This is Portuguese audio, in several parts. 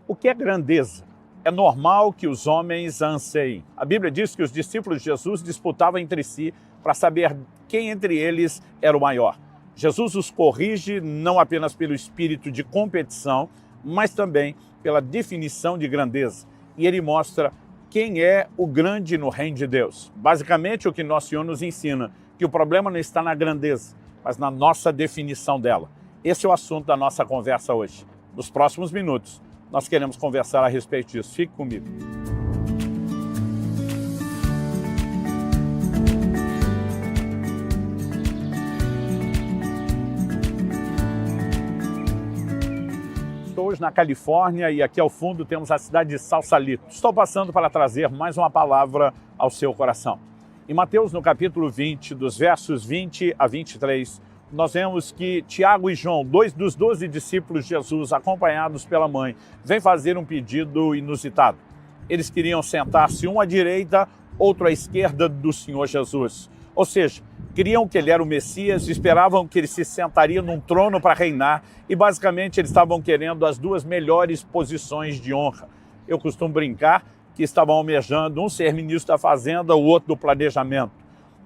O que é grandeza? É normal que os homens a anseiem. A Bíblia diz que os discípulos de Jesus disputavam entre si para saber quem entre eles era o maior. Jesus os corrige não apenas pelo espírito de competição, mas também pela definição de grandeza. E ele mostra quem é o grande no reino de Deus. Basicamente, o que nosso Senhor nos ensina, que o problema não está na grandeza, mas na nossa definição dela. Esse é o assunto da nossa conversa hoje. Nos próximos minutos, nós queremos conversar a respeito disso. Fique comigo. Estou hoje na Califórnia e aqui ao fundo temos a cidade de Sausalito. Estou passando para trazer mais uma palavra ao seu coração. Em Mateus, no capítulo 20, dos versos 20 a 23, nós vemos que Tiago e João, dois dos 12 discípulos de Jesus, acompanhados pela mãe, vêm fazer um pedido inusitado. Eles queriam sentar-se um à direita, outro à esquerda do Senhor Jesus. Ou seja, queriam que ele era o Messias, esperavam que ele se sentaria num trono para reinar e basicamente eles estavam querendo as duas melhores posições de honra. Eu costumo brincar que estavam almejando um ser ministro da Fazenda, o outro do planejamento.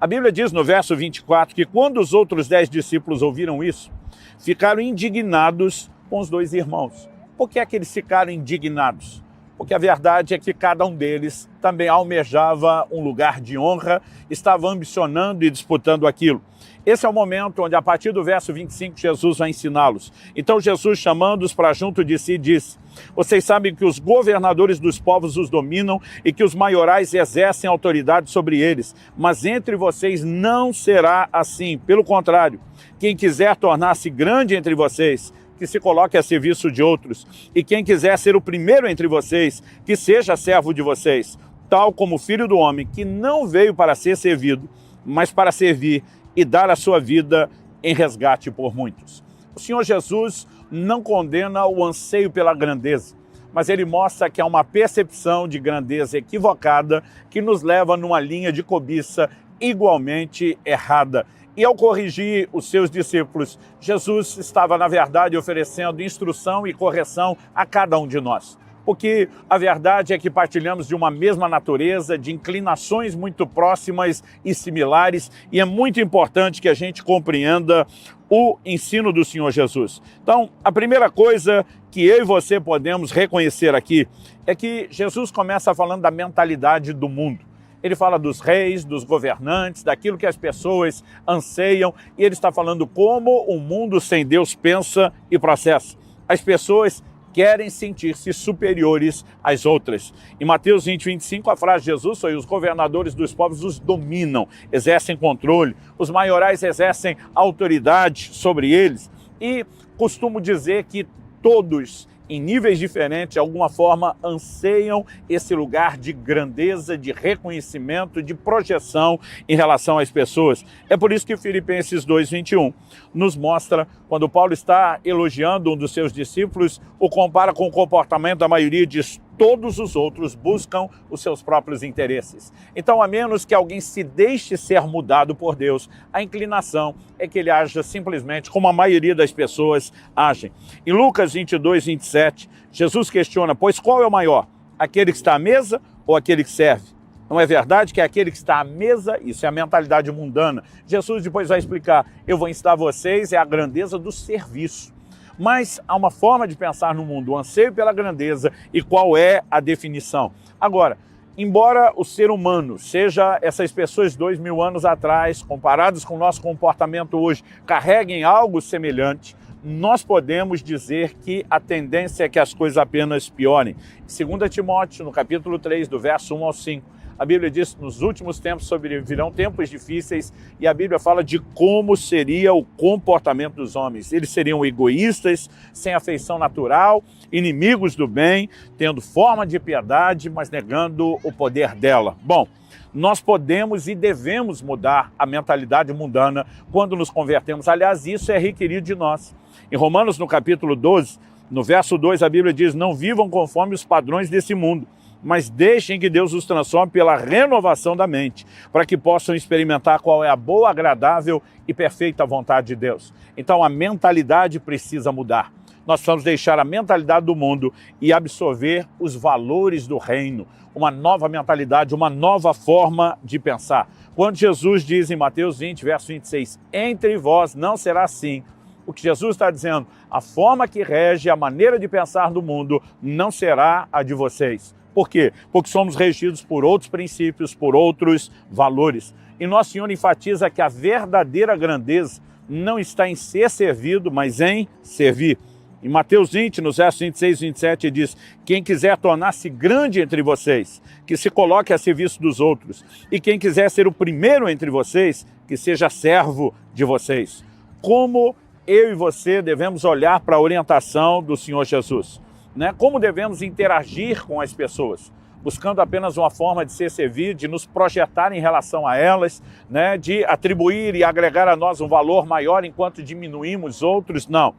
A Bíblia diz no verso 24 que quando os outros 10 discípulos ouviram isso, ficaram indignados com os dois irmãos. Por que é que eles ficaram indignados? Porque a verdade é que cada um deles também almejava um lugar de honra, estava ambicionando e disputando aquilo. Esse é o momento onde, a partir do verso 25, Jesus vai ensiná-los. Então Jesus, chamando-os para junto de si, disse: vocês sabem que os governadores dos povos os dominam e que os maiorais exercem autoridade sobre eles, mas entre vocês não será assim. Pelo contrário, quem quiser tornar-se grande entre vocês, que se coloque a serviço de outros, e quem quiser ser o primeiro entre vocês, que seja servo de vocês, tal como o Filho do Homem, que não veio para ser servido, mas para servir e dar a sua vida em resgate por muitos. O Senhor Jesus não condena o anseio pela grandeza, mas ele mostra que há uma percepção de grandeza equivocada que nos leva numa linha de cobiça igualmente errada. E ao corrigir os seus discípulos, Jesus estava, na verdade, oferecendo instrução e correção a cada um de nós. Porque a verdade é que partilhamos de uma mesma natureza, de inclinações muito próximas e similares, e é muito importante que a gente compreenda o ensino do Senhor Jesus. Então, a primeira coisa que eu e você podemos reconhecer aqui é que Jesus começa falando da mentalidade do mundo. Ele fala dos reis, dos governantes, daquilo que as pessoas anseiam, e ele está falando como o mundo sem Deus pensa e processa. As pessoas querem sentir-se superiores às outras. Em Mateus 20, 25, a frase de Jesus foi: os governadores dos povos os dominam, exercem controle, os maiorais exercem autoridade sobre eles. E costumo dizer que todos, em níveis diferentes, de alguma forma, anseiam esse lugar de grandeza, de reconhecimento, de projeção em relação às pessoas. É por isso que Filipenses 2, 21 nos mostra, quando Paulo está elogiando um dos seus discípulos, o compara com o comportamento da maioria, diz: todos os outros buscam os seus próprios interesses. Então, a menos que alguém se deixe ser mudado por Deus, a inclinação é que ele haja simplesmente como a maioria das pessoas agem. Em Lucas 22, 27, Jesus questiona: pois qual é o maior? Aquele que está à mesa ou aquele que serve? Não é verdade que é aquele que está à mesa? Isso é a mentalidade mundana. Jesus depois vai explicar: eu vou ensinar vocês a grandeza do serviço. Mas há uma forma de pensar no mundo, o anseio pela grandeza, e qual é a definição. Agora, embora o ser humano seja essas pessoas 2000 anos atrás, comparados com o nosso comportamento hoje, carreguem algo semelhante, nós podemos dizer que a tendência é que as coisas apenas piorem. Em 2 Timóteo, no capítulo 3, do verso 1 ao 5, a Bíblia diz que nos últimos tempos sobrevirão tempos difíceis, e a Bíblia fala de como seria o comportamento dos homens. Eles seriam egoístas, sem afeição natural, inimigos do bem, tendo forma de piedade, mas negando o poder dela. Bom, nós podemos e devemos mudar a mentalidade mundana quando nos convertemos. Aliás, isso é requerido de nós. Em Romanos, no capítulo 12, no verso 2, a Bíblia diz: não vivam conforme os padrões desse mundo, mas deixem que Deus os transforme pela renovação da mente, para que possam experimentar qual é a boa, agradável e perfeita vontade de Deus. Então a mentalidade precisa mudar. Nós precisamos deixar a mentalidade do mundo e absorver os valores do reino, uma nova mentalidade, uma nova forma de pensar. Quando Jesus diz em Mateus 20, verso 26, entre vós não será assim, o que Jesus está dizendo, a forma que rege a maneira de pensar do mundo não será a de vocês. Por quê? Porque somos regidos por outros princípios, por outros valores. E Nosso Senhor enfatiza que a verdadeira grandeza não está em ser servido, mas em servir. Em Mateus 20, nos versos 26 e 27, diz, quem quiser tornar-se grande entre vocês, que se coloque a serviço dos outros. E quem quiser ser o primeiro entre vocês, que seja servo de vocês. Como eu e você devemos olhar para a orientação do Senhor Jesus, né? Como devemos interagir com as pessoas, buscando apenas uma forma de ser servido, de nos projetar em relação a elas, né? De atribuir e agregar a nós um valor maior enquanto diminuímos outros, não.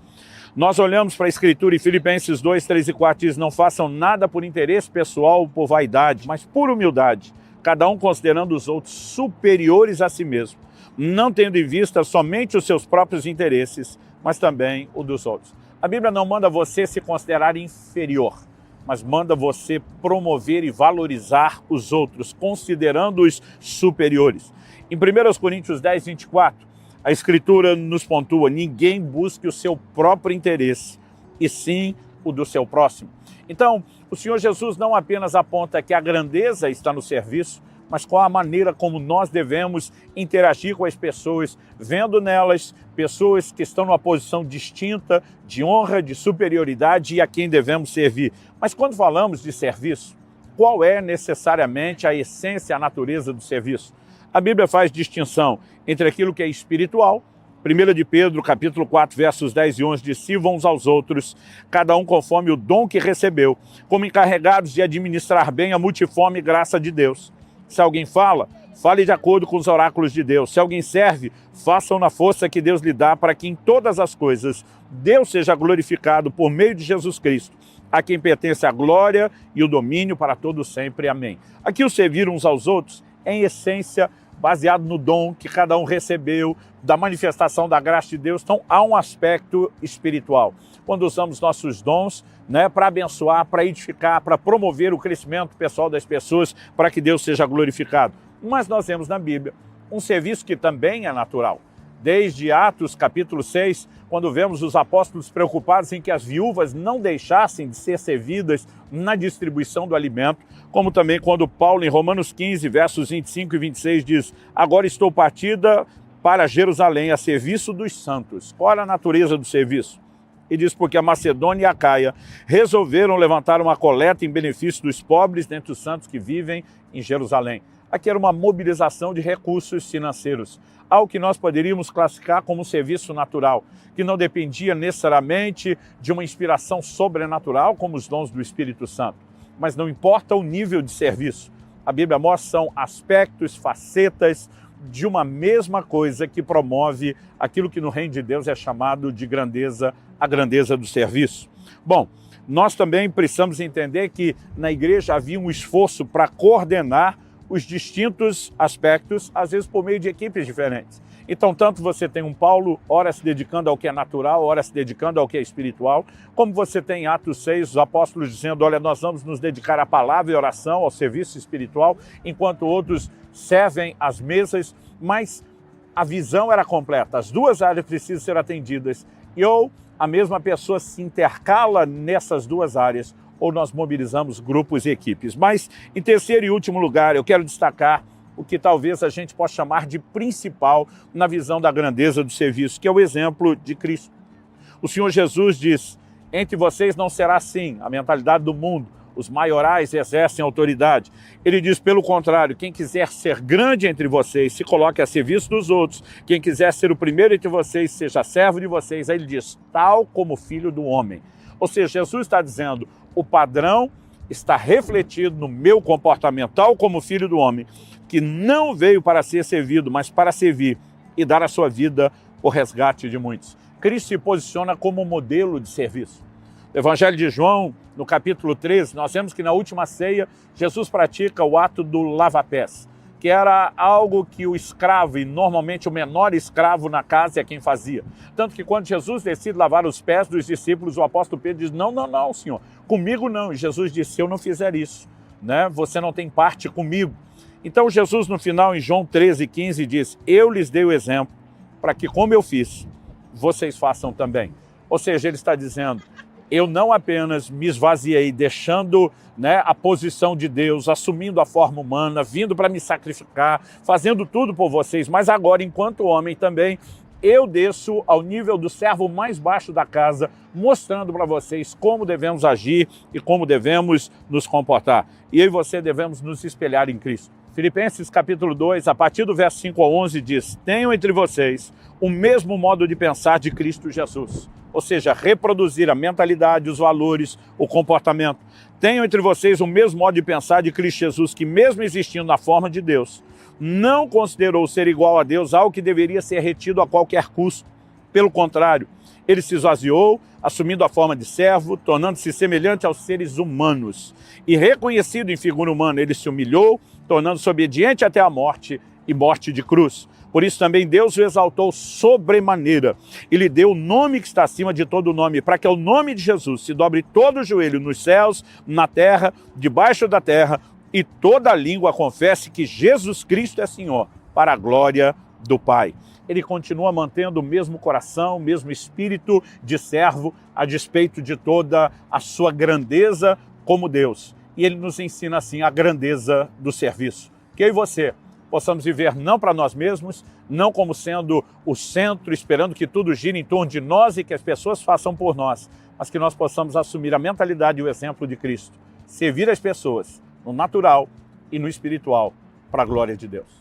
Nós olhamos para a Escritura em Filipenses 2, 3 e 4, diz, não façam nada por interesse pessoal ou por vaidade, mas por humildade, cada um considerando os outros superiores a si mesmo, não tendo em vista somente os seus próprios interesses, mas também o dos outros. A Bíblia não manda você se considerar inferior, mas manda você promover e valorizar os outros, considerando-os superiores. Em 1 Coríntios 10, 24, a Escritura nos pontua, ninguém busque o seu próprio interesse, e sim o do seu próximo. Então, o Senhor Jesus não apenas aponta que a grandeza está no serviço, mas qual a maneira como nós devemos interagir com as pessoas, vendo nelas pessoas que estão numa posição distinta, de honra, de superioridade e a quem devemos servir. Mas quando falamos de serviço, qual é necessariamente a essência, a natureza do serviço? A Bíblia faz distinção entre aquilo que é espiritual. 1 de Pedro, capítulo 4, versos 10 e 11, diz, sirvam uns aos outros, cada um conforme o dom que recebeu, como encarregados de administrar bem a multiforme graça de Deus. Se alguém fala, fale de acordo com os oráculos de Deus. Se alguém serve, façam na força que Deus lhe dá, para que em todas as coisas Deus seja glorificado por meio de Jesus Cristo, a quem pertence a glória e o domínio para todos sempre. Amém. Aqui o servir uns aos outros é, em essência, baseado no dom que cada um recebeu, da manifestação da graça de Deus. Então, há um aspecto espiritual. Quando usamos nossos dons, né, para abençoar, para edificar, para promover o crescimento pessoal das pessoas, para que Deus seja glorificado. Mas nós vemos na Bíblia um serviço que também é natural. Desde Atos, capítulo 6, quando vemos os apóstolos preocupados em que as viúvas não deixassem de ser servidas na distribuição do alimento, como também quando Paulo, em Romanos 15, versos 25 e 26, diz, agora estou partida para Jerusalém a serviço dos santos. Qual era a natureza do serviço? E diz, porque a Macedônia e a Caia resolveram levantar uma coleta em benefício dos pobres dentre os santos que vivem em Jerusalém. Aqui era uma mobilização de recursos financeiros, algo que nós poderíamos classificar como um serviço natural, que não dependia necessariamente de uma inspiração sobrenatural, como os dons do Espírito Santo. Mas não importa o nível de serviço, a Bíblia mostra são aspectos, facetas de uma mesma coisa que promove aquilo que no reino de Deus é chamado de grandeza, a grandeza do serviço. Bom, nós também precisamos entender que na igreja havia um esforço para coordenar os distintos aspectos, às vezes por meio de equipes diferentes. Então, tanto você tem um Paulo, ora se dedicando ao que é natural, ora se dedicando ao que é espiritual, como você tem em Atos 6, os apóstolos dizendo, olha, nós vamos nos dedicar à palavra e oração, ao serviço espiritual, enquanto outros servem às mesas, mas a visão era completa, as duas áreas precisam ser atendidas, e ou a mesma pessoa se intercala nessas duas áreas, ou nós mobilizamos grupos e equipes. Mas, em terceiro e último lugar, eu quero destacar o que talvez a gente possa chamar de principal na visão da grandeza do serviço, que é o exemplo de Cristo. O Senhor Jesus diz, entre vocês não será assim, a mentalidade do mundo, os maiorais exercem autoridade. Ele diz, pelo contrário, quem quiser ser grande entre vocês, se coloque a serviço dos outros. Quem quiser ser o primeiro entre vocês, seja servo de vocês. Aí ele diz, tal como filho do homem. Ou seja, Jesus está dizendo, o padrão está refletido no meu comportamento, tal como filho do homem, que não veio para ser servido, mas para servir e dar a sua vida por resgate de muitos. Cristo se posiciona como modelo de serviço. No Evangelho de João, no capítulo 13, nós vemos que na última ceia, Jesus pratica o ato do lava-pés. que era algo que o escravo, e normalmente o menor escravo na casa, é quem fazia. Tanto que quando Jesus decide lavar os pés dos discípulos, o apóstolo Pedro diz, não, não, não, Senhor, comigo não. E Jesus disse, se eu não fizer isso, né, você não tem parte comigo. Então Jesus no final, em João 13:15, diz, eu lhes dei o exemplo para que, como eu fiz, vocês façam também. Ou seja, ele está dizendo, eu não apenas me esvaziei, deixando, né, a posição de Deus, assumindo a forma humana, vindo para me sacrificar, fazendo tudo por vocês, mas agora, enquanto homem também, eu desço ao nível do servo mais baixo da casa, mostrando para vocês como devemos agir e como devemos nos comportar. E eu e você devemos nos espelhar em Cristo. Filipenses capítulo 2, a partir do verso 5 ao 11, diz, tenham entre vocês o mesmo modo de pensar de Cristo Jesus. Ou seja, reproduzir a mentalidade, os valores, o comportamento. Tenham entre vocês o mesmo modo de pensar de Cristo Jesus, que mesmo existindo na forma de Deus, não considerou ser igual a Deus algo que deveria ser retido a qualquer custo. Pelo contrário, ele se esvaziou, assumindo a forma de servo, tornando-se semelhante aos seres humanos. E reconhecido em figura humana, ele se humilhou, tornando-se obediente até a morte e morte de cruz. Por isso também Deus o exaltou sobremaneira e lhe deu o nome que está acima de todo nome, para que ao nome de Jesus se dobre todo o joelho nos céus, na terra, debaixo da terra, e toda língua confesse que Jesus Cristo é Senhor, para a glória do Pai. Ele continua mantendo o mesmo coração, o mesmo espírito de servo, a despeito de toda a sua grandeza como Deus. E ele nos ensina assim a grandeza do serviço. Que eu e você possamos viver não para nós mesmos, não como sendo o centro, esperando que tudo gire em torno de nós e que as pessoas façam por nós, mas que nós possamos assumir a mentalidade e o exemplo de Cristo. Servir as pessoas no natural e no espiritual, para a glória de Deus.